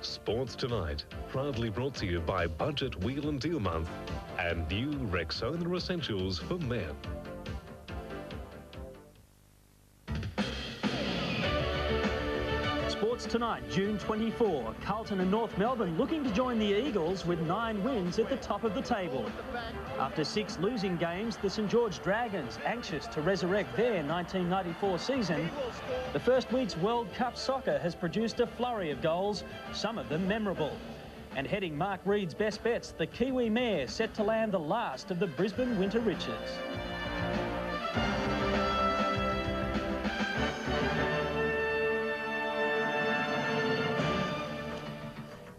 Sports Tonight, proudly brought to you by Budget Wheel and Deal Month and new Rexona Essentials for Men. Sports Tonight, June 24. Carlton and North Melbourne looking to join the Eagles with 9 wins at the top of the table. After 6 losing games, the St George Dragons, anxious to resurrect their 1994 season. The first week's World Cup soccer has produced a flurry of goals, some of them memorable. And heading Mark Reed's best bets, the Kiwi Mare set to land the last of the Brisbane Winter Riches.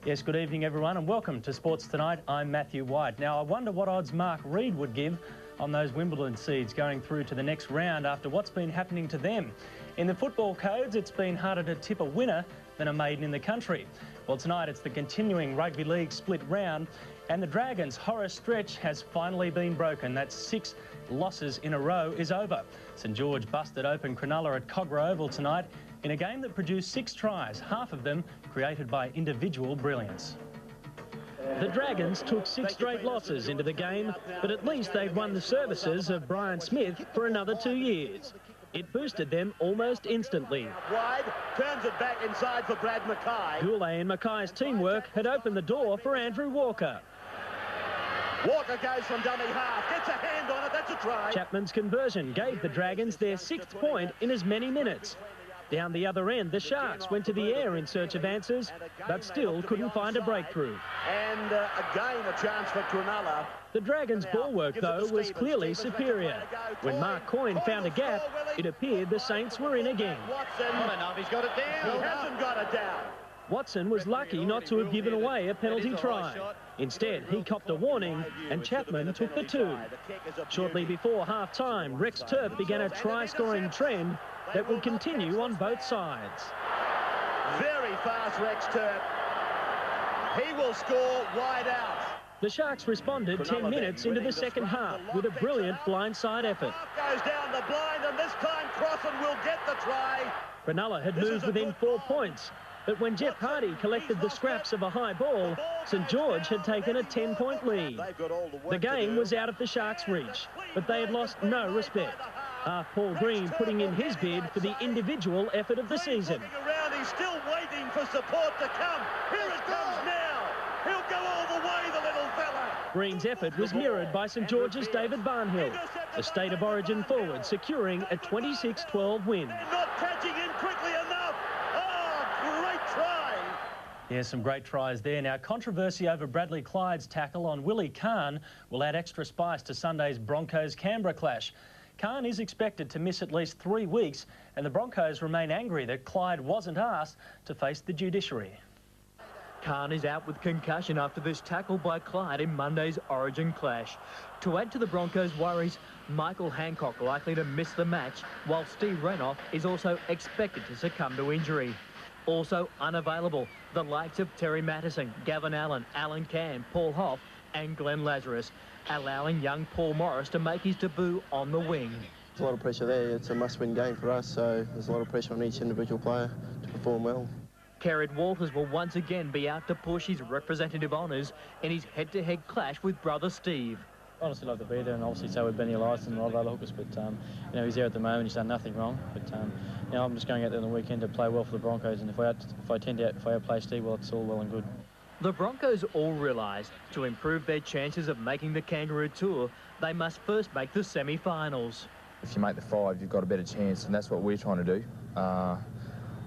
Yes, good evening everyone and welcome to Sports Tonight. I'm Matthew White. Now I wonder what odds Mark Reed would give on those Wimbledon seeds going through to the next round after what's been happening to them. In the football codes, it's been harder to tip a winner than a maiden in the country. Well, tonight it's the continuing rugby league split round and the Dragons' horror stretch has finally been broken. That's 6 losses in a row is over. St George busted open Cronulla at Kogarah Oval tonight in a game that produced 6 tries, half of them created by individual brilliance. The Dragons took 6 straight losses into the game, but at least they've won the services of Brian Smith for another 2 years. It boosted them almost instantly. Wide, turns it back inside for Brad Mackay. Goulet and Mackay's teamwork had opened the door for Andrew Walker. Walker goes from dummy half, gets a hand on it, that's a try. Chapman's conversion gave the Dragons their 6th point in as many minutes. Down the other end, the Sharks went to the air in search of answers, but still couldn't find a breakthrough. And again, a chance for Cronulla. The Dragons' ball work, though, was clearly superior. When Mark Coyne found a gap, it appeared the Saints were in again. Watson, he's got it down. He hasn't got it down. Watson was lucky not to have given away a penalty try. Instead, he copped a warning and Chapman took the 2. Shortly before half-time, Rex Turp began a try-scoring trend that would continue on both sides. Very fast Rex Turp. He will score wide out. The Sharks responded 10 minutes into the second half with a brilliant blindside effort. Goes down the blind and this time Crossan will get the try. Cronulla had moved within 4 points, but when Jeff Hardy collected the scraps of a high ball, St George had taken a 10-point lead. The game was out of the Sharks' reach, but they had lost no respect. Half Paul Green putting in his bid for the individual effort of the season. He's still waiting for support to come. Here it comes now. He'll go all the way, the little fella. Green's effort was mirrored by St George's David Barnhill, the State of Origin forward securing a 26-12 win. Not catching in quickly enough. Oh, great try. Yeah, some great tries there. Now, controversy over Bradley Clyde's tackle on Willie Kahn will add extra spice to Sunday's Broncos-Canberra clash. Kahn is expected to miss at least 3 weeks, and the Broncos remain angry that Clyde wasn't asked to face the judiciary. Kahn is out with concussion after this tackle by Clyde in Monday's Origin clash. To add to the Broncos' worries, Michael Hancock likely to miss the match, while Steve Renouf is also expected to succumb to injury. Also unavailable, the likes of Terry Mattison, Gavin Allen, Alan Cam, Paul Hoff and Glenn Lazarus, allowing young Paul Morris to make his debut on the wing. There's a lot of pressure there. It's a must-win game for us, so there's a lot of pressure on each individual player to perform well. Kerrod Walters will once again be out to push his representative honours in his head-to-head clash with brother Steve. Honestly, love to be there, and obviously so with Benny Elias and a lot of other hookers, but you know, he's there at the moment. He's done nothing wrong, but you know, I'm just going out there on the weekend to play well for the Broncos, and if I outplay Steve, well, it's all well and good. The Broncos all realise to improve their chances of making the Kangaroo Tour, they must first make the semi-finals. If you make the 5, you've got a better chance, and that's what we're trying to do. I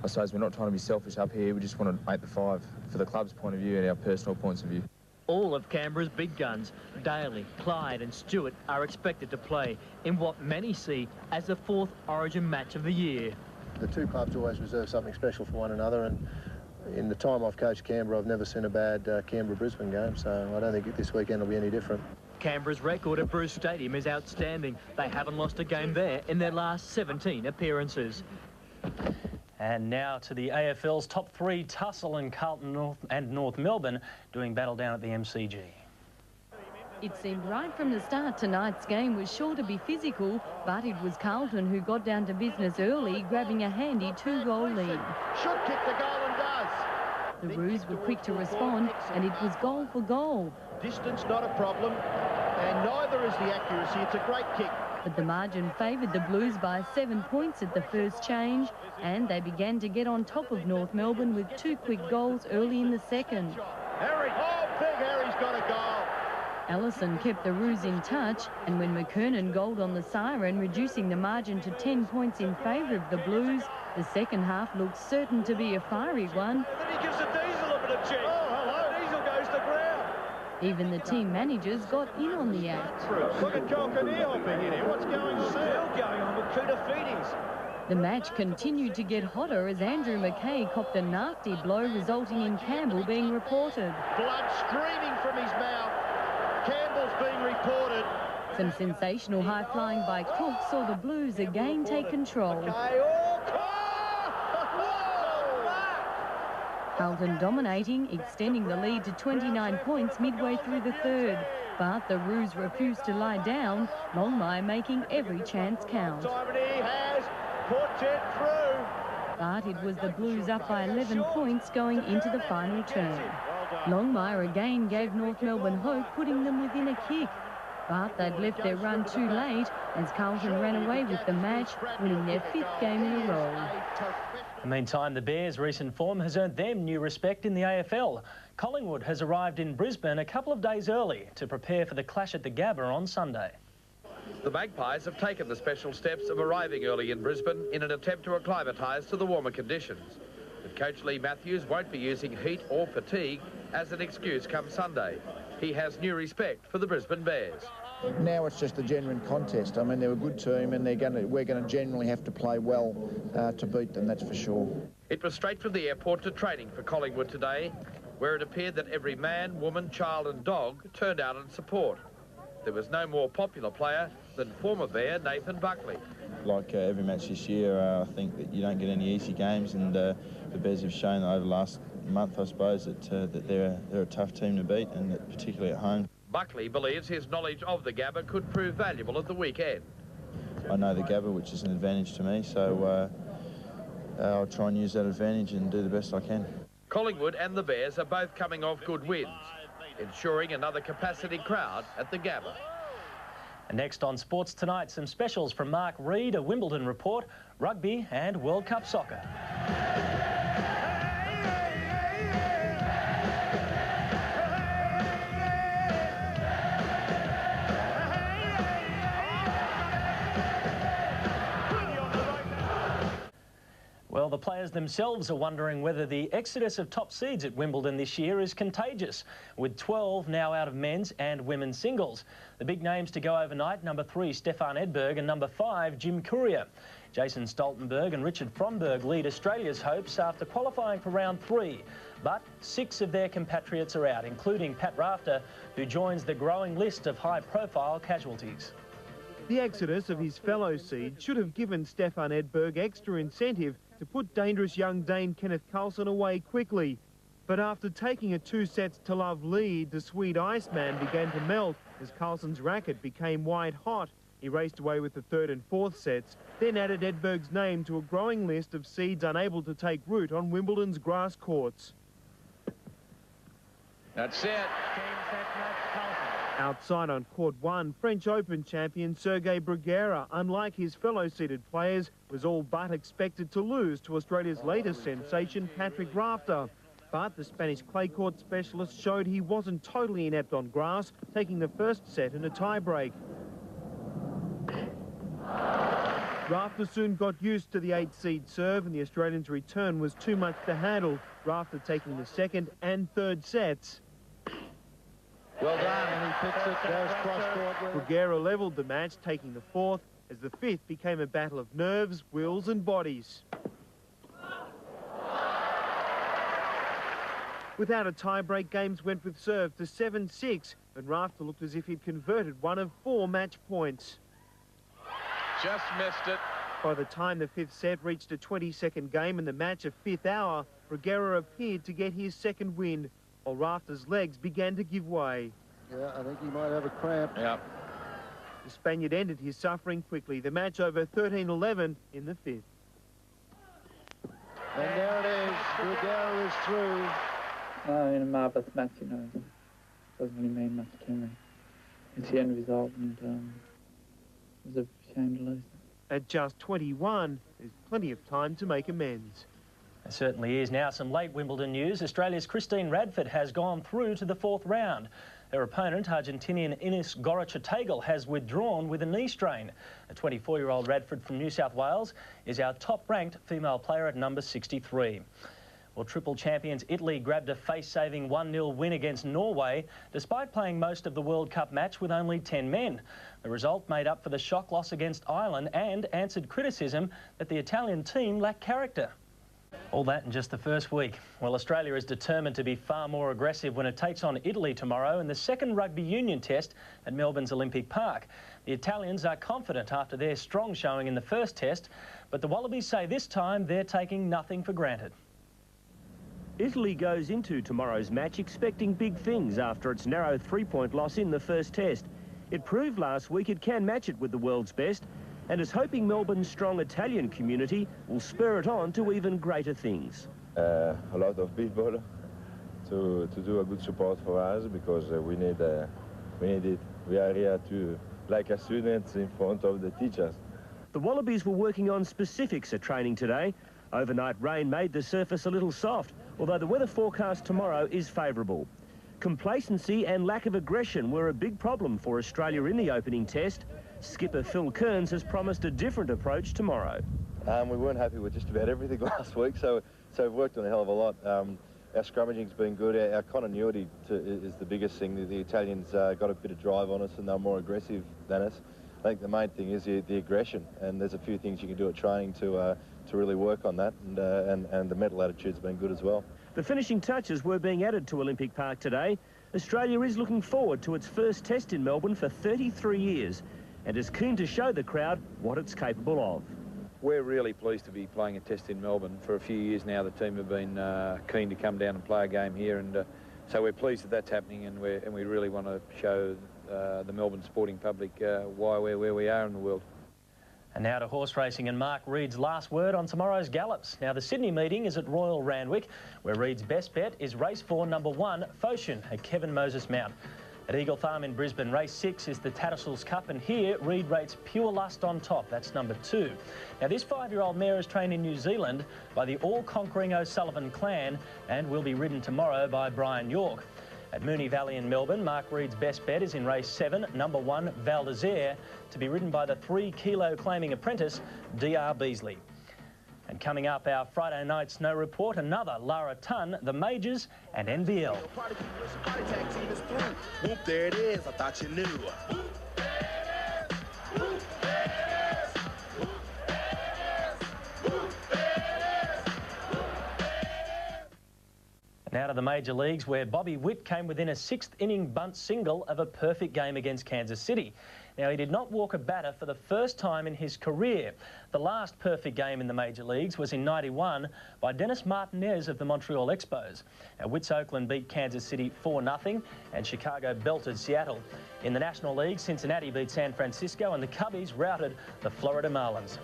suppose we're not trying to be selfish up here. We just want to make the 5 for the club's point of view and our personal points of view. All of Canberra's big guns, Daly, Clyde and Stewart, are expected to play in what many see as the 4th Origin match of the year. The two clubs always reserve something special for one another, and in the time I've coached Canberra, I've never seen a bad Canberra-Brisbane game, so I don't think this weekend will be any different. Canberra's record at Bruce Stadium is outstanding. They haven't lost a game there in their last 17 appearances. And now to the AFL's top 3 tussle in Carlton North Melbourne doing battle down at the MCG. It seemed right from the start tonight's game was sure to be physical, but it was Carlton who got down to business early, grabbing a handy 2-goal lead. Should kick the goal and does. The Roos were quick to respond, and it was goal for goal. Distance not a problem, and neither is the accuracy. It's a great kick. But the margin favoured the Blues by 7 points at the first change, and they began to get on top of North Melbourne with 2 quick goals early in the second. Harry, oh, Big Harry's got a goal. Allison kept the Roos in touch, and when McKernan goaled on the siren, reducing the margin to 10 points in favour of the Blues, the second half looked certain to be a fiery one. Then he gives the Diesel a bit of cheek. Oh, hello, Diesel goes to ground. Even the team managers got in on the act. Look at Joel Kinnear hopping in here. What's going on there? Still going on with Kuta Feedings. The match continued to get hotter as Andrew McKay copped a nasty blow, resulting in Campbell being reported. Blood streaming from his mouth. Campbell's being reported. Some sensational high-flying by Cook saw the Blues again take control. Carlton dominating, extending the lead to 29 points midway through the third. But the Roos refused to lie down, Longmire making every chance count. He has put it through. But it was the Blues up by 11 points going into the final turn. Longmire again gave North Melbourne hope, putting them within a kick. But they'd left their run too late as Carlton ran away with the match, winning their 5th game in a row. In the meantime, the Bears' recent form has earned them new respect in the AFL. Collingwood has arrived in Brisbane a couple of days early to prepare for the clash at the Gabba on Sunday. The Magpies have taken the special steps of arriving early in Brisbane in an attempt to acclimatise to the warmer conditions. But coach Lee Matthews won't be using heat or fatigue as an excuse come Sunday. He has new respect for the Brisbane Bears. Now it's just a genuine contest. I mean, they're a good team, and we're going to generally have to play well to beat them, that's for sure. It was straight from the airport to training for Collingwood today, where it appeared that every man, woman, child and dog turned out in support. There was no more popular player than former Bear Nathan Buckley. Like every match this year, I think that you don't get any easy games, and the Bears have shown over the last month, I suppose, that they're a tough team to beat, and that particularly at home. Buckley believes his knowledge of the Gabba could prove valuable at the weekend. I know the Gabba, which is an advantage to me, so I'll try and use that advantage and do the best I can. Collingwood and the Bears are both coming off good wins, ensuring another capacity crowd at the Gabba. And next on Sports Tonight, some specials from Mark Reid, a Wimbledon report, rugby and World Cup soccer. Well, the players themselves are wondering whether the exodus of top seeds at Wimbledon this year is contagious, with 12 now out of men's and women's singles. The big names to go overnight, number 3, Stefan Edberg, and number 5, Jim Courier. Jason Stoltenberg and Richard Fromberg lead Australia's hopes after qualifying for round 3. But 6 of their compatriots are out, including Pat Rafter, who joins the growing list of high-profile casualties. The exodus of his fellow seed should have given Stefan Edberg extra incentive to put dangerous young Dane Kenneth Carlsen away quickly. But after taking a 2-sets-to-love lead, the Swede Iceman began to melt as Carlsen's racket became white hot. He raced away with the 3rd and 4th sets, then added Edberg's name to a growing list of seeds unable to take root on Wimbledon's grass courts. That's it. Outside on court 1, French Open champion Sergei Bruguera, unlike his fellow seeded players, was all but expected to lose to Australia's latest sensation, Patrick Rafter. But the Spanish clay court specialist showed he wasn't totally inept on grass, taking the first set in a tie-break. Rafter soon got used to the 8-seed serve, and the Australian's return was too much to handle. Rafter taking the 2nd and 3rd sets. Well done, and he picks it, goes cross-court. Bruguera levelled the match, taking the 4th, as the 5th became a battle of nerves, wills and bodies. Without a tie-break, games went with serve to 7-6, and Rafter looked as if he'd converted 1 of 4 match points. Just missed it. By the time the 5th set reached a 20-second game and the match a 5th hour, Bruguera appeared to get his 2nd win, while Rafter's legs began to give way. Yeah, I think he might have a cramp. Yep. The Spaniard ended his suffering quickly, the match over 13-11 in the 5th. And there it is, Bruguera is through. In a Marbath match, you know, doesn't really mean much to me. It's the end result, and it was a shame to lose. At just 21, there's plenty of time to make amends. There certainly is. Now some late Wimbledon news. Australia's Christine Radford has gone through to the fourth round. Her opponent, Argentinian Ines Gorachtegel, has withdrawn with a knee strain. The 24-year-old Radford from New South Wales is our top-ranked female player at number 63. Well, triple champions Italy grabbed a face-saving 1-0 win against Norway, despite playing most of the World Cup match with only 10 men. The result made up for the shock loss against Ireland and answered criticism that the Italian team lacked character. All that in just the first week. Well, Australia is determined to be far more aggressive when it takes on Italy tomorrow in the second rugby union test at Melbourne's Olympic Park. The Italians are confident after their strong showing in the first test, but the Wallabies say this time they're taking nothing for granted. Italy goes into tomorrow's match expecting big things after its narrow 3-point loss in the first test. It proved last week it can match it with the world's best, and is hoping Melbourne's strong Italian community will spur it on to even greater things. A lot of people to do a good support for us, because we need it. We are here to, like as students, in front of the teachers. The Wallabies were working on specifics at training today. Overnight rain made the surface a little soft, although the weather forecast tomorrow is favourable. Complacency and lack of aggression were a big problem for Australia in the opening test. Skipper Phil Kearns has promised a different approach tomorrow. We weren't happy with just about everything last week, so we've worked on a hell of a lot. Our scrummaging's been good. Our continuity is the biggest thing. The Italians got a bit of drive on us, and they're more aggressive than us. I think the main thing is the aggression, and there's a few things you can do at training to really work on that, and the mental attitude's been good as well. The finishing touches were being added to Olympic Park today. Australia is looking forward to its first test in Melbourne for 33 years and is keen to show the crowd what it's capable of. We're really pleased to be playing a test in Melbourne. For a few years now, the team have been keen to come down and play a game here, and so we're pleased that that's happening, and we really want to show the Melbourne sporting public why we're where we are in the world. And now to horse racing and Mark Reed's last word on tomorrow's gallops. Now, the Sydney meeting is at Royal Randwick, where Reed's best bet is race 4, number 1, Foshin, at Kevin Moses Mount. At Eagle Farm in Brisbane, race 6 is the Tattersalls Cup, and here Reed rates Pure Lust on top. That's number 2. Now, this 5-year-old mare is trained in New Zealand by the all-conquering O'Sullivan clan and will be ridden tomorrow by Brian York. At Moonee Valley in Melbourne, Mark Reed's best bet is in race 7, number 1, Val d'Isere, to be ridden by the 3-kilo claiming apprentice, D.R. Beasley. And coming up, our Friday night snow report, another Lara Tunn, the Majors and NBL. Whoop, there it is. I thought you knew. Now to the major leagues, where Bobby Witt came within a 6th-inning bunt single of a perfect game against Kansas City. Now, he did not walk a batter for the first time in his career. The last perfect game in the major leagues was in '91 by Dennis Martinez of the Montreal Expos. Now, Witt's Oakland beat Kansas City 4-0 and Chicago belted Seattle. In the National League, Cincinnati beat San Francisco and the Cubbies routed the Florida Marlins.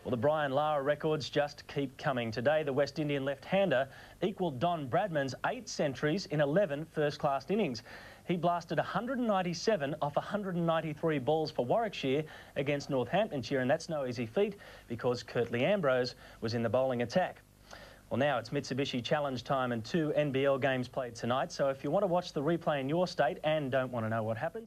Well, the Brian Lara records just keep coming. Today, the West Indian left-hander equalled Don Bradman's 8 centuries in 11 first-class innings. He blasted 197 off 193 balls for Warwickshire against Northamptonshire, and that's no easy feat because Curtly Ambrose was in the bowling attack. Well, now it's Mitsubishi Challenge time and 2 NBL games played tonight, so if you want to watch the replay in your state and don't want to know what happened,